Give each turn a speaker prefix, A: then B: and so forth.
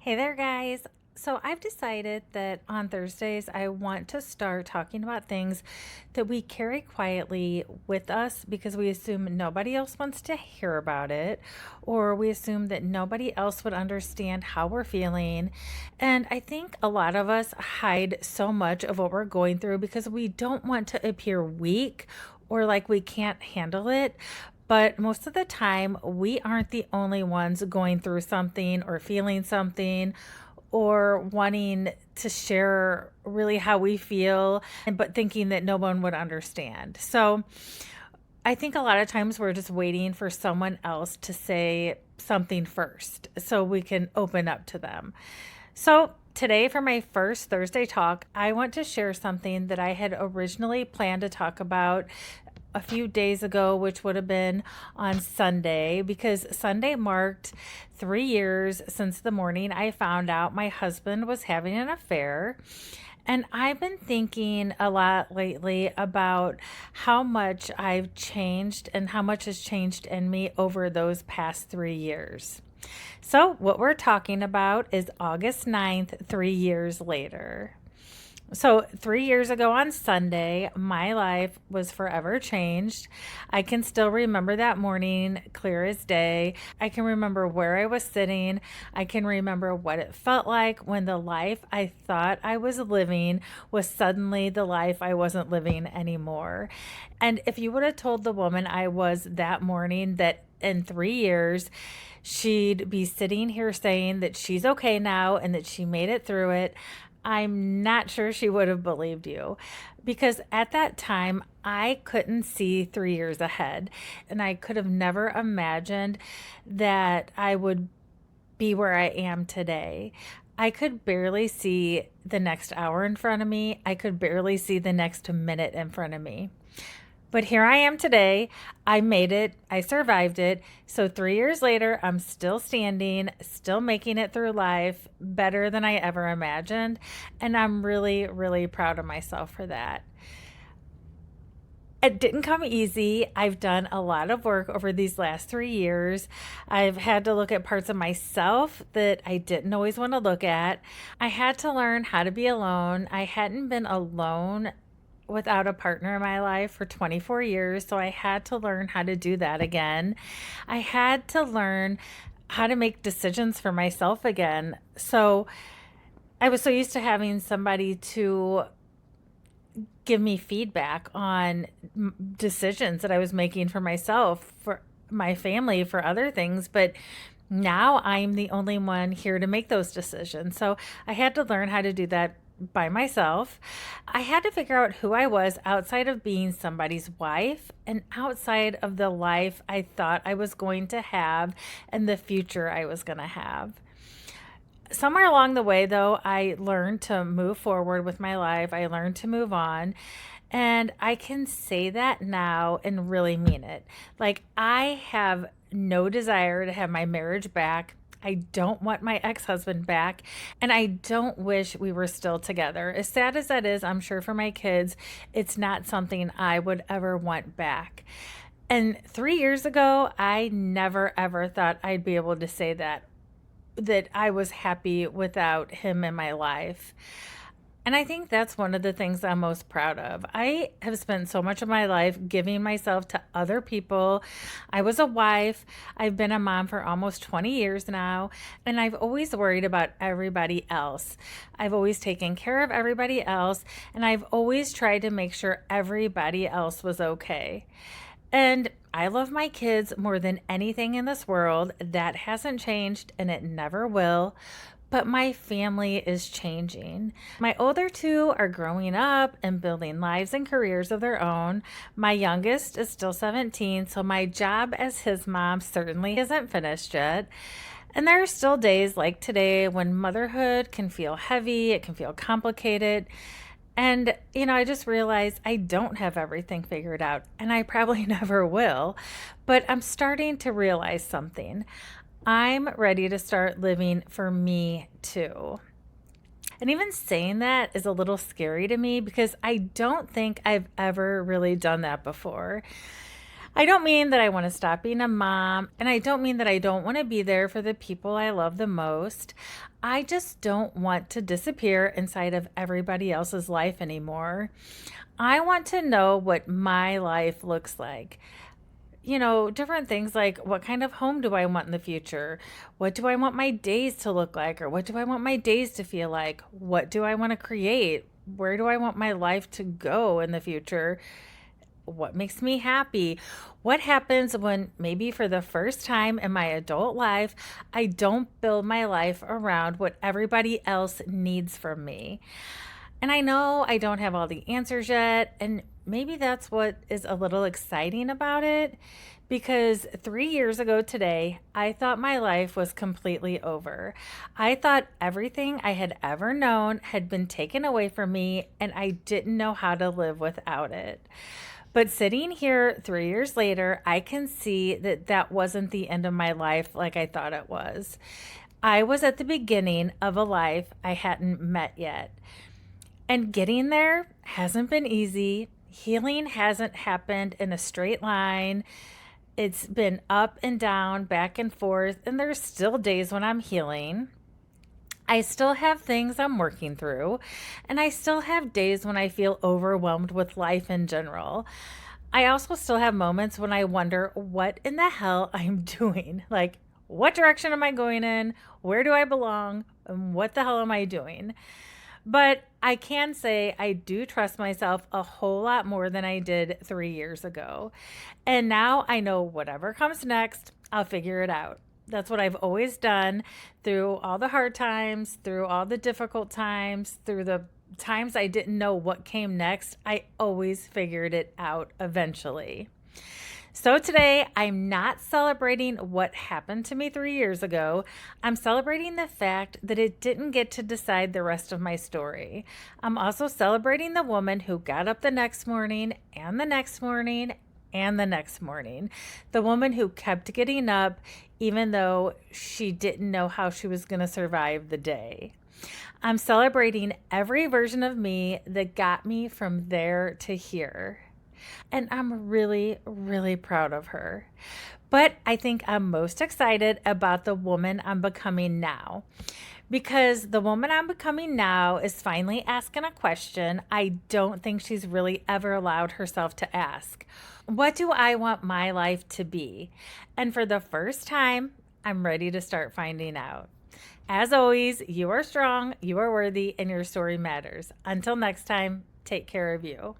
A: Hey there, guys. So, I've decided that on Thursdays, I want to start talking about things that we carry quietly with us because we assume nobody else wants to hear about it, or we assume that nobody else would understand how we're feeling. And I think a lot of us hide so much of what we're going through because we don't want to appear weak or like we can't handle it. But most of the time, we aren't the only ones going through something or feeling something or wanting to share really how we feel, and but thinking that no one would understand. So I think a lot of times we're just waiting for someone else to say something first so we can open up to them. So, today, for my first Thursday talk, I want to share something that I had originally planned to talk about a few days ago, which would have been on Sunday, because Sunday marked 3 years since the morning I found out my husband was having an affair. And I've been thinking a lot lately about how much I've changed and how much has changed in me over those past 3 years. So, what we're talking about is August 9th, 3 years later. So, 3 years ago on Sunday, my life was forever changed. I can still remember that morning clear as day. I can remember where I was sitting. I can remember what it felt like when the life I thought I was living was suddenly the life I wasn't living anymore. And if you would have told the woman I was that morning that in 3 years, she'd be sitting here saying that she's okay now and that she made it through it, I'm not sure she would have believed you, because at that time I couldn't see 3 years ahead, and I could have never imagined that I would be where I am today. I could barely see the next hour in front of me. I could barely see the next minute in front of me. But here I am today. I made it. I survived it. So 3 years later, I'm still standing, still making it through life better than I ever imagined. And I'm really, really proud of myself for that. It didn't come easy. I've done a lot of work over these last 3 years. I've had to look at parts of myself that I didn't always want to look at. I had to learn how to be alone. I hadn't been alone without a partner in my life for 24 years, so I had to learn how to do that again. I had to learn how to make decisions for myself again. So I was so used to having somebody to give me feedback on decisions that I was making for myself, for my family, for other things, but now I'm the only one here to make those decisions. So I had to learn how to do that by myself. I had to figure out who I was outside of being somebody's wife and outside of the life I thought I was going to have and the future I was going to have. Somewhere along the way, though, I learned to move forward with my life. I learned to move on. And I can say that now and really mean it. Like, I have no desire to have my marriage back. I don't want my ex husband back. And I don't wish we were still together. As sad as that is, I'm sure for my kids, it's not something I would ever want back. And 3 years ago, I never ever thought I'd be able to say that I was happy without him in my life. And I think that's one of the things I'm most proud of. I have spent so much of my life giving myself to other people. I was a wife. I've been a mom for almost 20 years now, and I've always worried about everybody else. I've always taken care of everybody else, and I've always tried to make sure everybody else was okay. And I love my kids more than anything in this world. That hasn't changed and it never will. But my family is changing. My older two are growing up and building lives and careers of their own. My youngest is still 17, so my job as his mom certainly isn't finished yet. And there are still days like today when motherhood can feel heavy, it can feel complicated. And, I just realized I don't have everything figured out, and I probably never will. But I'm starting to realize something. I'm ready to start living for me too. And even saying that is a little scary to me because I don't think I've ever really done that before. I don't mean that I want to stop being a mom, and I don't mean that I don't want to be there for the people I love the most. I just don't want to disappear inside of everybody else's life anymore. I want to know what my life looks like. Different things like what kind of home do I want in the future? What do I want my days to look like? Or what do I want my days to feel like? What do I want to create? Where do I want my life to go in the future? What makes me happy? What happens when maybe for the first time in my adult life, I don't build my life around what everybody else needs from me? And I know I don't have all the answers yet, and maybe that's what is a little exciting about it. Because 3 years ago today, I thought my life was completely over. I thought everything I had ever known had been taken away from me, and I didn't know how to live without it. But sitting here 3 years later, I can see that that wasn't the end of my life like I thought it was. I was at the beginning of a life I hadn't met yet. And getting there hasn't been easy. Healing hasn't happened in a straight line. It's been up and down, back and forth, and there's still days when I'm healing. I still have things I'm working through, and I still have days when I feel overwhelmed with life in general. I also still have moments when I wonder what in the hell I'm doing. Like, what direction am I going in? Where do I belong? And what the hell am I doing? But I can say I do trust myself a whole lot more than I did 3 years ago. And now I know whatever comes next, I'll figure it out. That's what I've always done through all the hard times, through all the difficult times, through the times I didn't know what came next. I always figured it out eventually. So today, I'm not celebrating what happened to me 3 years ago. I'm celebrating the fact that it didn't get to decide the rest of my story. I'm also celebrating the woman who got up the next morning and the next morning and the next morning. The woman who kept getting up even though she didn't know how she was going to survive the day. I'm celebrating every version of me that got me from there to here. And I'm really, really proud of her. But I think I'm most excited about the woman I'm becoming now. Because the woman I'm becoming now is finally asking a question I don't think she's really ever allowed herself to ask. What do I want my life to be? And for the first time, I'm ready to start finding out. As always, you are strong, you are worthy, and your story matters. Until next time, take care of you.